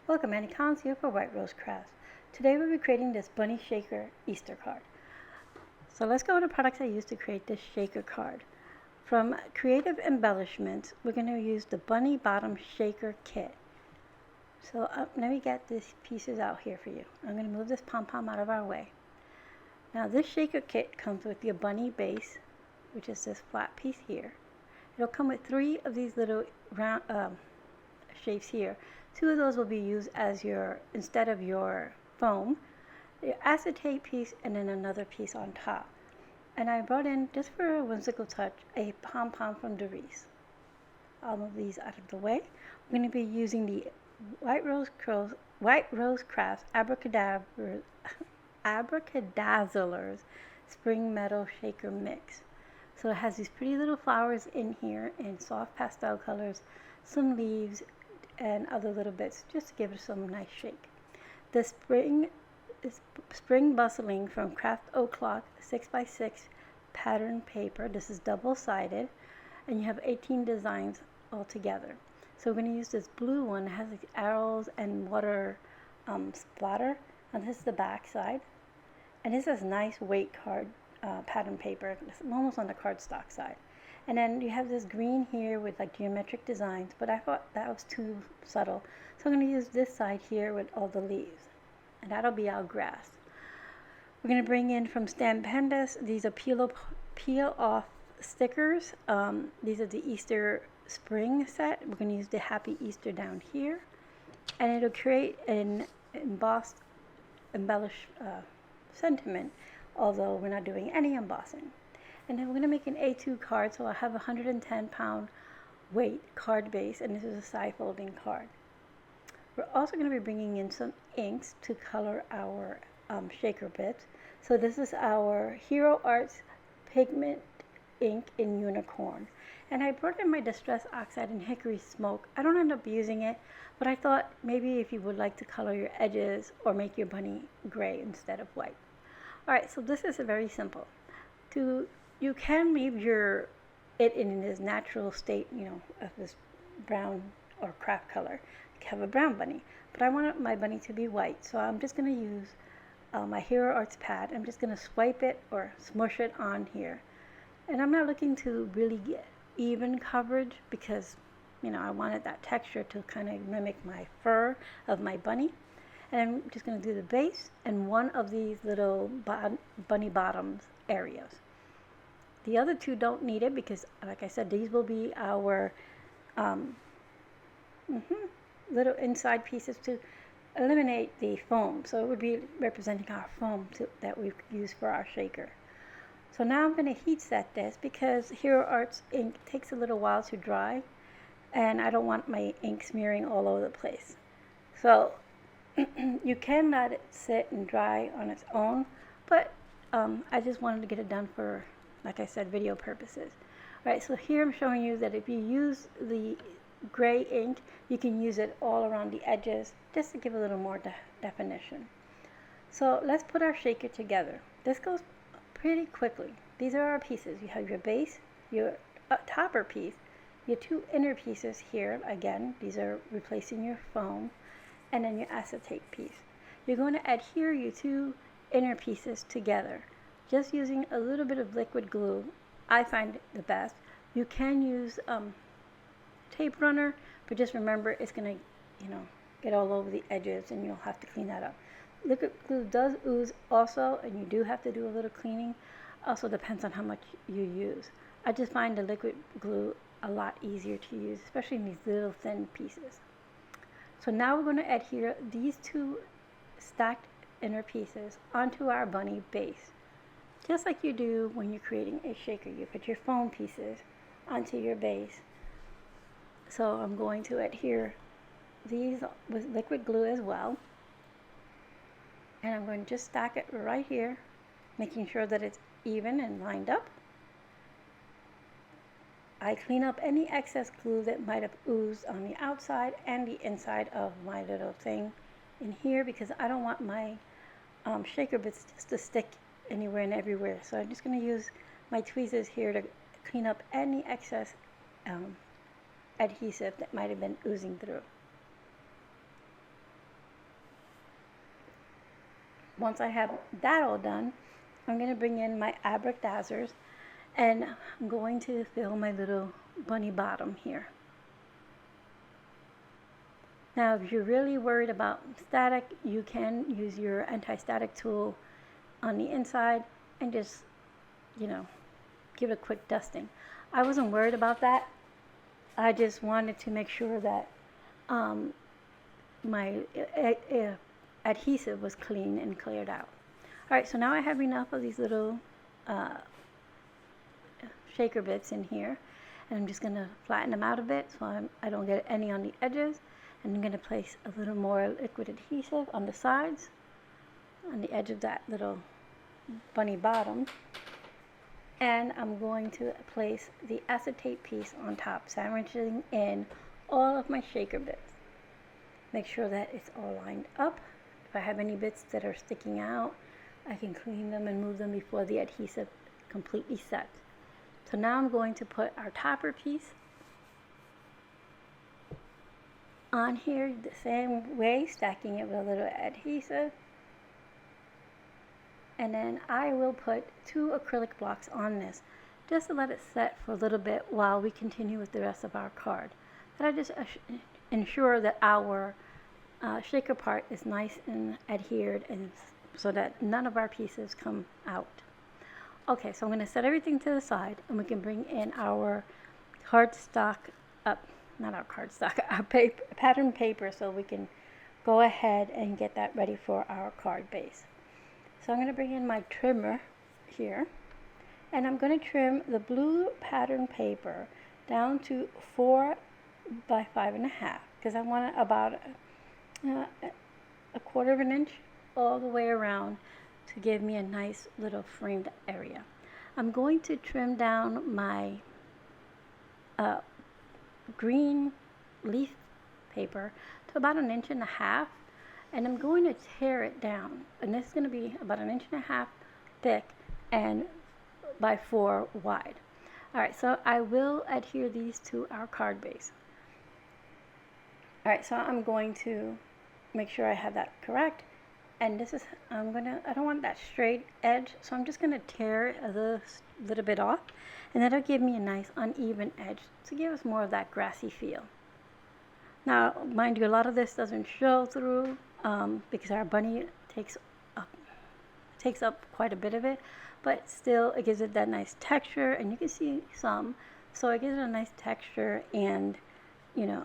Welcome, Annie Collins here for White Rose Crafts. Today we'll be creating this bunny shaker Easter card. So let's go to the products I used to create this shaker card. From Creative Embellishments, we're going to use the bunny bottom shaker kit. So let me get these pieces out here for you. I'm going to move this pom-pom out of our way. Now this shaker kit comes with your bunny base, which is this flat piece here. It'll come with 3 of these little round shapes here. 2 of those will be used as instead of your foam, your acetate piece, and then another piece on top. And I brought in, just for a whimsical touch, a pom-pom from Darice. I'll move these out of the way. We're going to be using the White Rose Crafts Abracadazzler's Spring Meadow Shaker Mix. So it has these pretty little flowers in here in soft pastel colors, some leaves, and other little bits just to give it some nice shake. The spring Bustling from Craft O'Clock 6x6 pattern paper. This is double-sided, and you have 18 designs all together. So we're going to use this blue one that has like arrows and water splatter, and this is the back side. And this is nice weight card pattern paper. It's almost on the cardstock side. And then you have this green here with like geometric designs, but I thought that was too subtle. So I'm going to use this side here with all the leaves. And that'll be our grass. We're going to bring in from Stampendous, these are peel off stickers. These are the Easter spring set. We're going to use the Happy Easter down here. And it'll create an embellished sentiment, although we're not doing any embossing. And then we're going to make an A2 card, so I'll have a 110-pound weight card base, and this is a side folding card. We're also going to be bringing in some inks to color our shaker bits. So this is our Hero Arts Pigment ink in Unicorn. And I brought in my Distress Oxide and Hickory Smoke. I don't end up using it, but I thought maybe if you would like to color your edges or make your bunny gray instead of white. Alright, so this is very simple. You can leave it in this natural state, of this brown or craft color. You have a brown bunny, but I want my bunny to be white, so I'm just going to use my Hero Arts pad. I'm just going to swipe it or smush it on here. And I'm not looking to really get even coverage because, I wanted that texture to kind of mimic my fur of my bunny. And I'm just going to do the base and one of these little bunny bottoms areas. The other 2 don't need it because, like I said, these will be our little inside pieces to eliminate the foam. So it would be representing our foam that we've used for our shaker. So now I'm going to heat set this because Hero Arts ink takes a little while to dry, and I don't want my ink smearing all over the place. So you can let it sit and dry on its own, but I just wanted to get it done for, like I said, video purposes. Alright, so here I'm showing you that if you use the gray ink, you can use it all around the edges just to give a little more definition. So let's put our shaker together. This goes pretty quickly. These are our pieces. You have your base, your topper piece, your 2 inner pieces here. Again, these are replacing your foam, and then your acetate piece. You're going to adhere your 2 inner pieces together, just using a little bit of liquid glue. I find it the best. You can use tape runner, but just remember it's going to, get all over the edges, and you'll have to clean that up. Liquid glue does ooze also, and you do have to do a little cleaning. Also depends on how much you use. I just find the liquid glue a lot easier to use, especially in these little thin pieces. So now we're going to adhere these 2 stacked inner pieces onto our bunny base. Just like you do when you're creating a shaker, you put your foam pieces onto your base. So I'm going to adhere these with liquid glue as well. And I'm going to just stack it right here, making sure that it's even and lined up. I clean up any excess glue that might have oozed on the outside and the inside of my little thing in here because I don't want my shaker bits just to stick anywhere and everywhere. So I'm just going to use my tweezers here to clean up any excess adhesive that might have been oozing through. once I have that all done, I'm going to bring in my Abracadazzlers, and I'm going to fill my little bunny bottom here. Now, if you're really worried about static, you can use your anti-static tool on the inside and just, you know, give it a quick dusting. I wasn't worried about that. I just wanted to make sure that my adhesive was clean and cleared out. All right, so now I have enough of these little shaker bits in here, and I'm just going to flatten them out a bit so I don't get any on the edges. And I'm going to place a little more liquid adhesive on the sides, on the edge of that little bunny bottom. And I'm going to place the acetate piece on top, sandwiching in all of my shaker bits. Make sure that it's all lined up. If I have any bits that are sticking out, I can clean them and move them before the adhesive completely sets. So now I'm going to put our topper piece on here the same way, stacking it with a little adhesive. And then I will put 2 acrylic blocks on this just to let it set for a little bit while we continue with the rest of our card. That I just ensure that our shaker part is nice and adhered, and so that none of our pieces come out. Okay, so I'm going to set everything to the side, and we can bring in our cardstock up. Not our cardstock, our pattern paper, so we can go ahead and get that ready for our card base. So I'm going to bring in my trimmer here, and I'm going to trim the blue pattern paper down to 4 by 5.5, because I want it about a 1/4 of an inch all the way around to give me a nice little framed area. I'm going to trim down my green leaf paper to about 1.5 inches, and I'm going to tear it down, and this is going to be about 1.5 inches thick and by 4 wide. Alright, so I will adhere these to our card base. Alright, so I'm going to make sure I have that correct, and this is, I don't want that straight edge, so I'm just going to tear a little bit off, and that'll give me a nice uneven edge to give us more of that grassy feel. Now, mind you, a lot of this doesn't show through because our bunny takes up quite a bit of it, but still it gives it that nice texture, and you can see some, so it gives it a nice texture and, you know,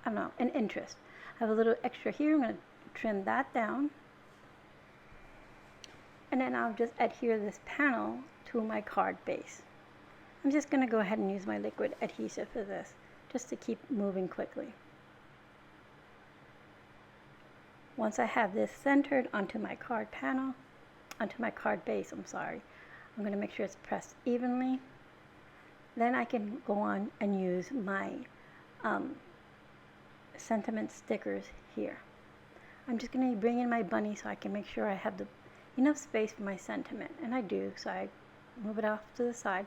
I don't know, an interest. I have a little extra here. I'm going to trim that down, and then I'll just adhere this panel to my card base. I'm just going to go ahead and use my liquid adhesive for this, just to keep moving quickly. Once I have this centered onto my card base, I'm going to make sure it's pressed evenly. Then I can go on and use my sentiment stickers here. I'm just going to bring in my bunny so I can make sure I have enough space for my sentiment, and I do, so I move it off to the side.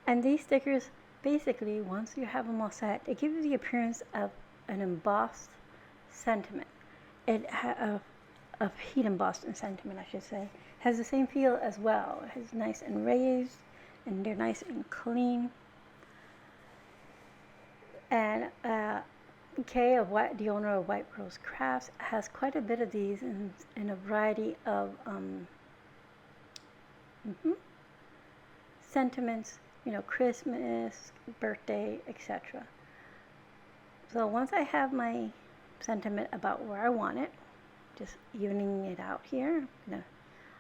And these stickers, basically, once you have them all set, it gives you the appearance of an embossed sentiment. Of heat embossed sentiment, I should say. Has the same feel as well. It has nice and raised, and they're nice and clean. And Kay, the owner of White Rose Crafts, has quite a bit of these in a variety of sentiments, you know, Christmas, birthday, etc. So once I have my sentiment about where I want it, just evening it out here,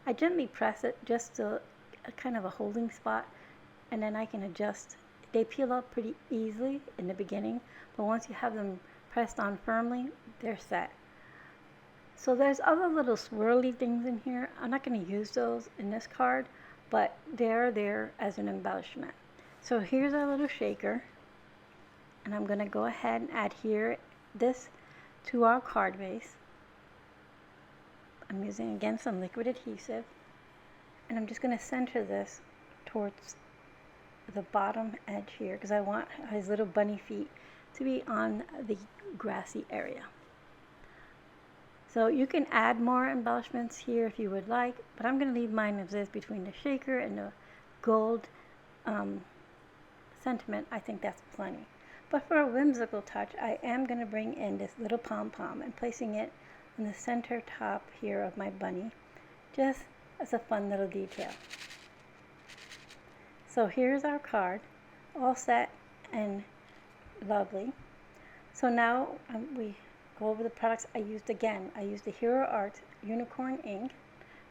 I gently press it just to a kind of a holding spot, and then I can adjust. They peel up pretty easily in the beginning, but once you have them pressed on firmly, they're set. So there's other little swirly things in here. I'm not going to use those in this card, but they're there as an embellishment. So here's our little shaker, and I'm going to go ahead and adhere this to our card base. I'm using again some liquid adhesive, and I'm just going to center this towards the bottom edge here because I want his little bunny feet to be on the grassy area. So you can add more embellishments here if you would like, but I'm going to leave mine as is between the shaker and the gold sentiment. I think that's plenty. But for a whimsical touch, I am going to bring in this little pom-pom and placing it in the center top here of my bunny, just as a fun little detail. So here's our card, all set and lovely. So now we go over the products I used again. I used the Hero Art Unicorn ink,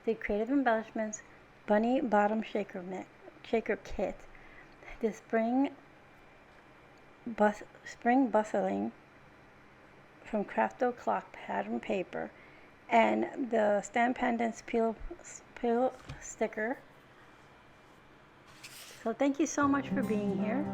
the Creative Embellishments Bunny Bottom Shaker Kit, the Spring Bustling from Crafto Clock Pattern Paper, and the Stampendous peel sticker. So thank you so much for being here.